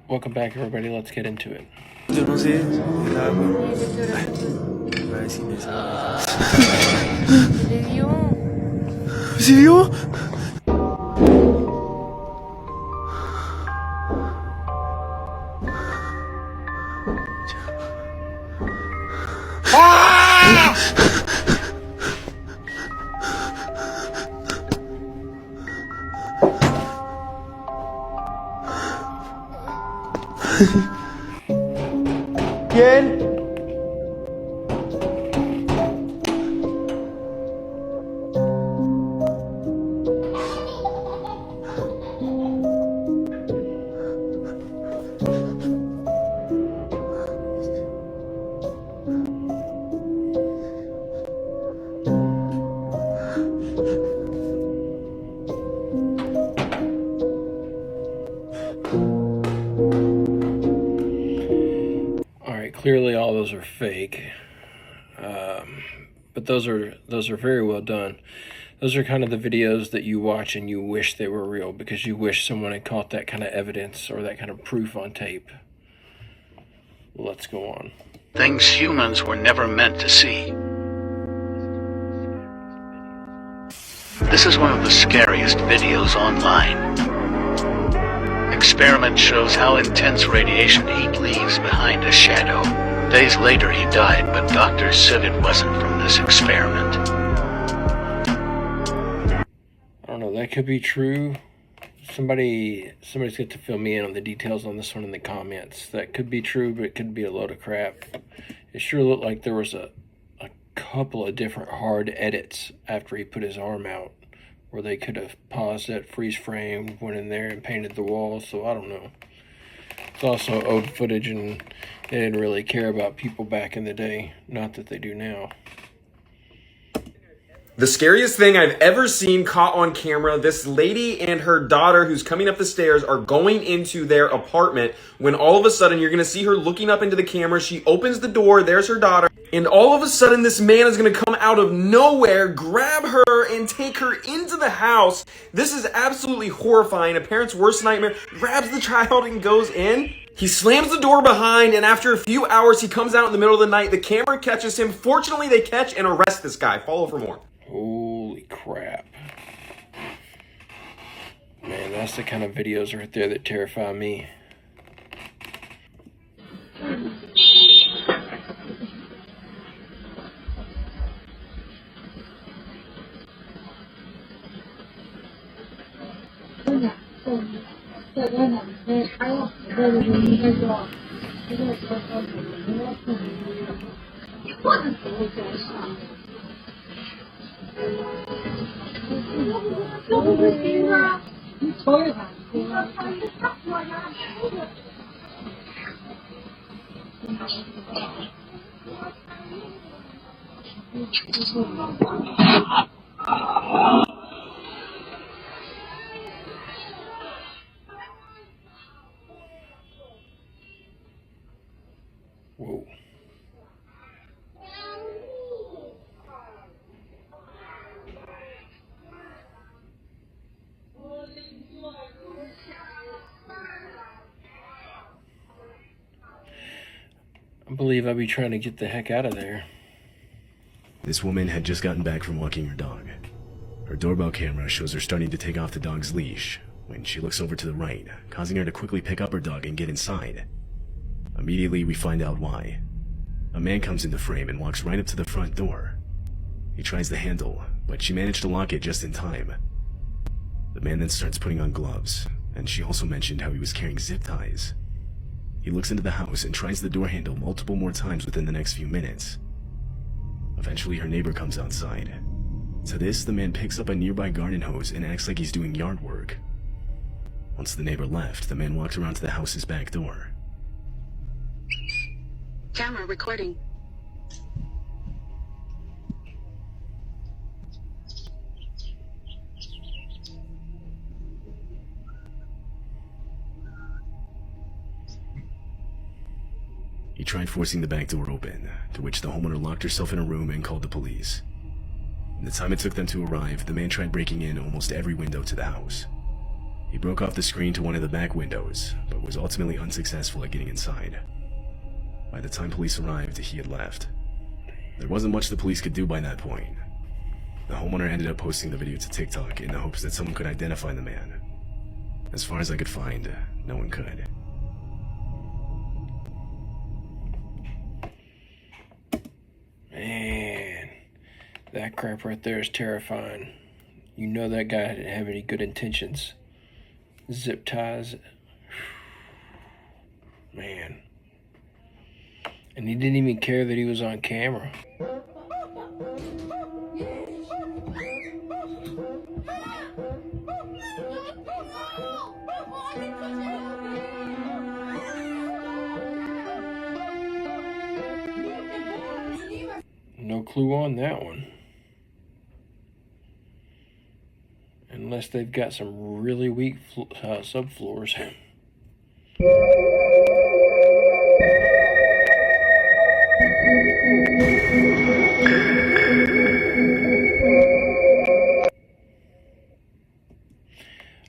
Welcome back, everybody. Let's get into it. Yo no sé, el agua. A ver si me sale. ¿Se vio? ¿Quién? Clearly all those are fake, but those are very well done. Those are kind of the videos that you watch and you wish they were real because you wish someone had caught that kind of evidence or that kind of proof on tape. Let's go on. Things humans were never meant to see. This is one of the scariest videos online. Experiment shows how intense radiation heat leaves behind a shadow. Days later he died, but doctors said it wasn't from this experiment. I don't know, that could be true. Somebody's got to fill me in on the details on this one in the comments. That could be true, but it could be a load of crap. It sure looked like there was a couple of different hard edits after he put his arm out, where they could have paused that freeze frame, went in there and painted the walls, so I don't know. It's also old footage and they didn't really care about people back in the day. Not that they do now. The scariest thing I've ever seen caught on camera, this lady and her daughter who's coming up the stairs are going into their apartment when all of a sudden you're going to see her looking up into the camera. She opens the door, there's her daughter, and all of a sudden this man is going to come out of nowhere, grab her, and take her into the house. This is absolutely horrifying. A parent's worst nightmare. Grabs the child and goes in. He slams the door behind, and after a few hours he comes out in the middle of the night. The camera catches him. Fortunately, they catch and arrest this guy. Follow for more. Holy crap. Man, that's the kind of videos right there that terrify me. Whoa. I believe I'd be trying to get the heck out of there. This woman had just gotten back from walking her dog. Her doorbell camera shows her starting to take off the dog's leash when she looks over to the right, causing her to quickly pick up her dog and get inside. Immediately, we find out why. A man comes into frame and walks right up to the front door. He tries the handle, but she managed to lock it just in time. The man then starts putting on gloves, and she also mentioned how he was carrying zip ties. He looks into the house and tries the door handle multiple more times within the next few minutes. Eventually, her neighbor comes outside. To this, the man picks up a nearby garden hose and acts like he's doing yard work. Once the neighbor left, the man walked around to the house's back door. Camera recording. He tried forcing the back door open, to which the homeowner locked herself in a room and called the police. In the time it took them to arrive, the man tried breaking in almost every window to the house. He broke off the screen to one of the back windows, but was ultimately unsuccessful at getting inside. By the time police arrived, he had left. There wasn't much the police could do by that point. The homeowner ended up posting the video to TikTok in the hopes that someone could identify the man. As far as I could find, no one could. Man, that crap right there is terrifying. You know that guy didn't have any good intentions. Zip ties. Man. And he didn't even care that he was on camera. No clue on that one. Unless they've got some really weak subfloors.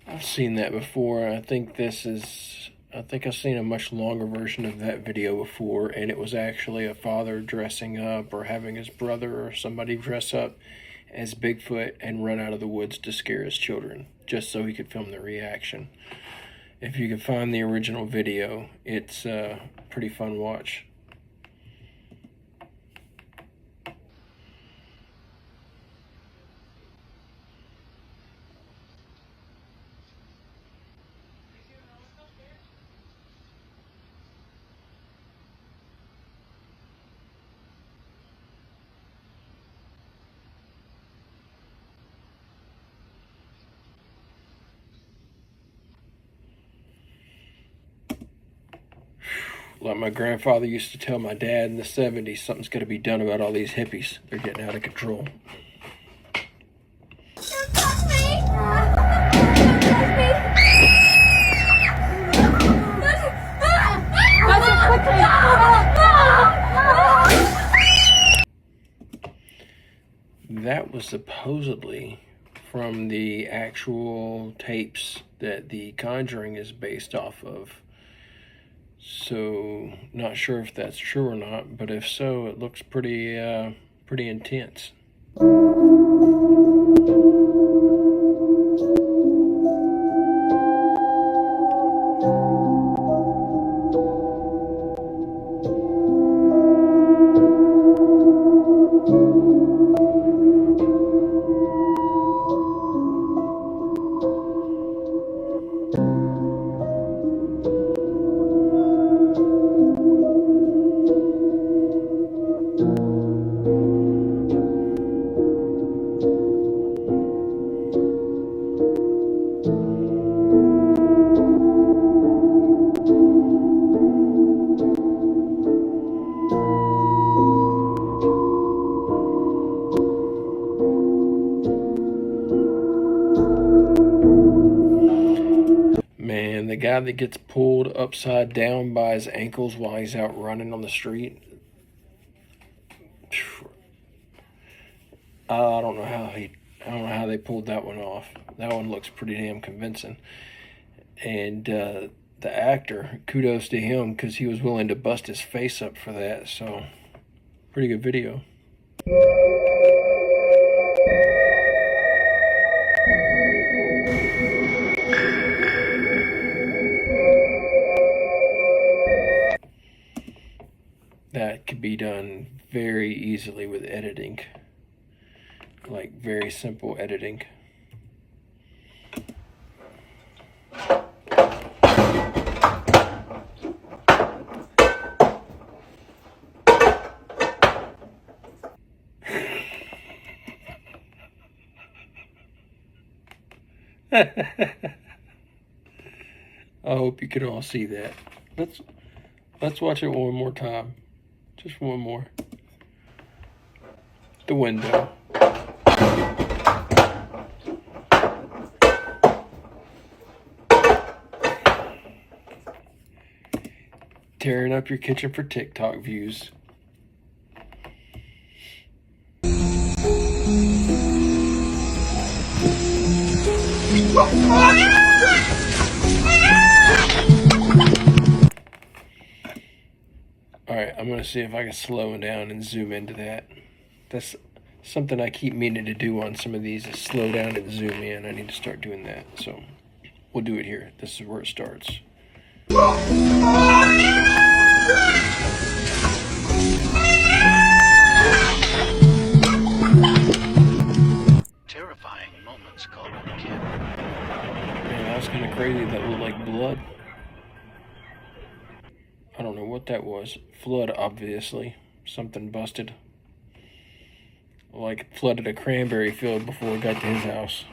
I've seen that before. I think I've seen a much longer version of that video before, and it was actually a father dressing up or having his brother or somebody dress up as Bigfoot and run out of the woods to scare his children, just so he could film the reaction. If you can find the original video, it's a pretty fun watch. Like my grandfather used to tell my dad in the 70s, something's got to be done about all these hippies. They're getting out of control. That was supposedly from the actual tapes that the Conjuring is based off of. So, not sure if that's true or not, but if so, it looks pretty intense. Man, the guy that gets pulled upside down by his ankles while he's out running on the street. I don't know how they pulled that one off. That one looks pretty damn convincing. And the actor, kudos to him, because he was willing to bust his face up for that. So, pretty good video. That could be done very easily with editing. Like very simple editing. I hope you can all see that. Let's watch it one more time. Just one more. The window. Tearing up your kitchen for TikTok views. Oh, Alright, I'm going to see if I can slow it down and zoom into that. That's something I keep meaning to do on some of these, is slow down and zoom in. I need to start doing that. So we'll do it here. This is where it starts. Terrifying moments called on a kid. Man, that was kind of crazy. That looked like blood. I don't know what that was. Flood, obviously. Something busted. Like it flooded a cranberry field before it got to his house.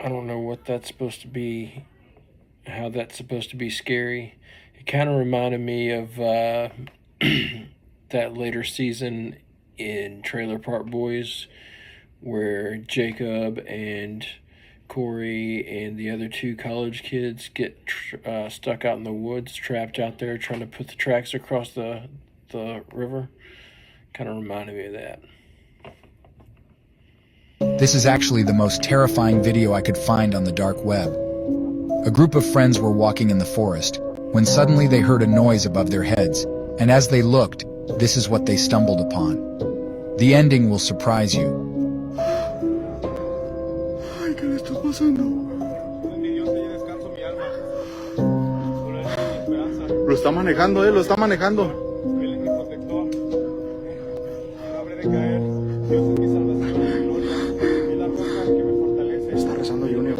I don't know what that's supposed to be, how that's supposed to be scary. It kind of reminded me of that later season in Trailer Park Boys where Jacob and Corey and the other two college kids get stuck out in the woods, trapped out there trying to put the tracks across the river. Kind of reminded me of that. This is actually the most terrifying video I could find on the dark web. A group of friends were walking in the forest when suddenly they heard a noise above their heads, and as they looked, this is what they stumbled upon. The ending will surprise you. Ay, ¿qué le está pasando? Lo está manejando, lo está manejando. Está rezando Junior.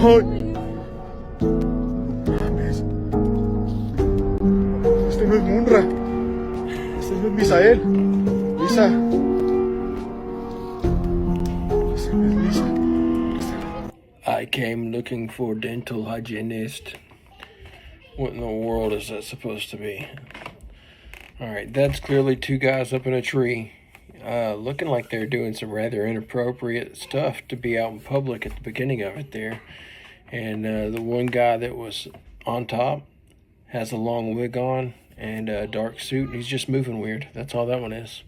Ay. Este no es Munra. Este no es Misael. Lisa. Este no es Lisa. I came looking for dental hygienist. What in the world is that supposed to be? Alright, that's clearly two guys up in a tree. Looking like they're doing some rather inappropriate stuff to be out in public at the beginning of it there. And the one guy that was on top has a long wig on and a dark suit, and he's just moving weird. That's all that one is.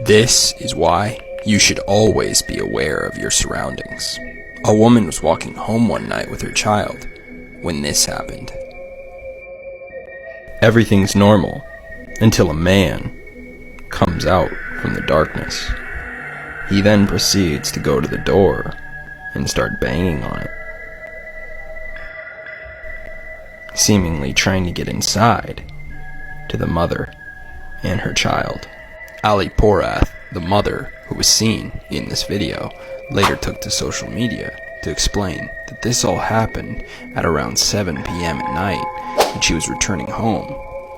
This is why you should always be aware of your surroundings. A woman was walking home one night with her child when this happened. Everything's normal until a man comes out from the darkness. He then proceeds to go to the door and start banging on it, seemingly trying to get inside to the mother and her child. Ali Porath, the mother who was seen in this video, later took to social media to explain that this all happened at around 7 p.m. at night when she was returning home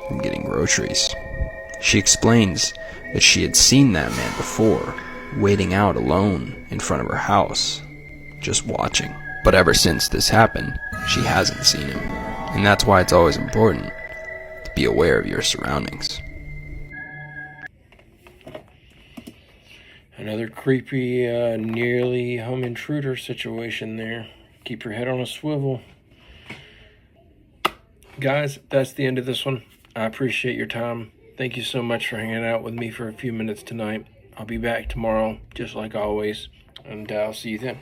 from getting groceries. She explains that she had seen that man before, waiting out alone in front of her house, just watching. But ever since this happened, she hasn't seen him. And that's why it's always important to be aware of your surroundings. Another creepy, nearly home intruder situation there. Keep your head on a swivel. Guys, that's the end of this one. I appreciate your time. Thank you so much for hanging out with me for a few minutes tonight. I'll be back tomorrow, just like always, and I'll see you then.